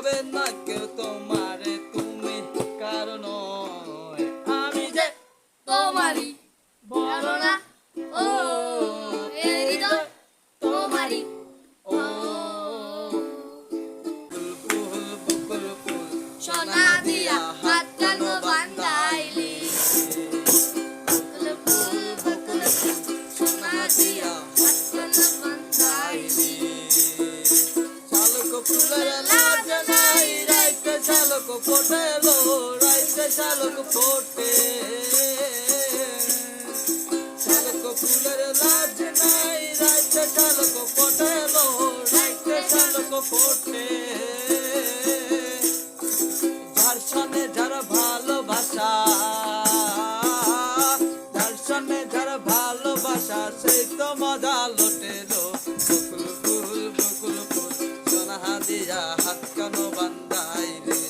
হবে না কেউ তোমারে তুমি কারণ আমি যে তোমারই বলো না ও এই হৃদয় তোমারই ও ফুল বকুল ফুল সোনা দিয়া হাত কেন বান্ধাইলি বকুল ফুল সোনা দিয়া হাত কেন বান্ধাইলি শালক ফুলের লাজ নাই রাইতে শালক ফোটেলো রাইতে শালক ফোটে শালক ফুলের লাজ নাই রাইতে শালক ফোটেলো রাইতে শালক ফোটে যার সনে যার ভালোবাসা যার সনে যার ভালোবাসা সেই তো মজা লোটেলো বকুল ফুল বকুল ফুল সোনা দিয়া হাত কেন বান্ধাইলে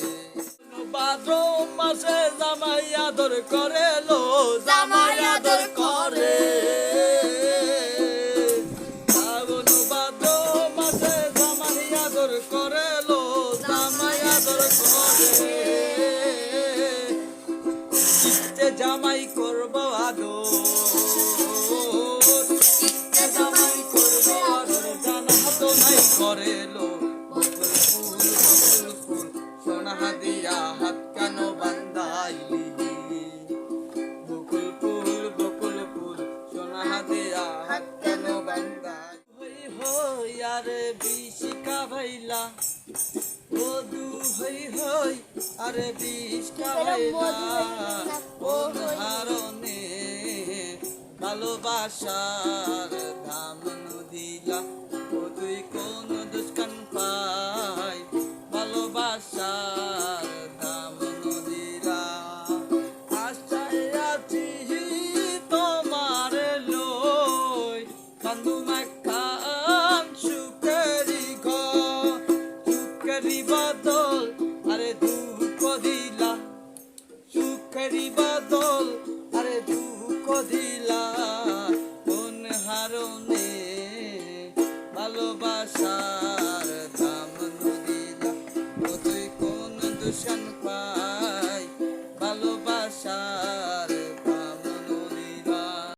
ভাদ্র মাসে জামাই আদর করে লো জামাই আদর করে শ্রাবণ ভাদ্র মাসে জামাই আদর করে লো জামাই আদর করে ইচ্ছে জামাই করবো আদর ইচ্ছে জামাই করবো আদর জানা তো নাই করে লো বকুল ফুল সোনা দিয়া হাত কেন বান্ধাইলি বকুল ফুল সোনা দিয়া হাত কেন বান্ধাই হই হই আরে বিশিকা ভাইলা মধু হই হই আরে বিশিকা ভাইলা কোন হারনে ভালোবাসার দাম দিলা ও তুই কোন দুষ্কান পাই ভালোবাসার দাম দিলা আশায় আছি তোমার লই কান্দু মাখান সুখেরি ঘর সুখেরি বদল আরে দুঃখ দিলা সুখেরি বদল আরে দুঃখ দিলা কোন হারনে ভালোবাসার দাম দিলা ও তুই কোন দুষ্কান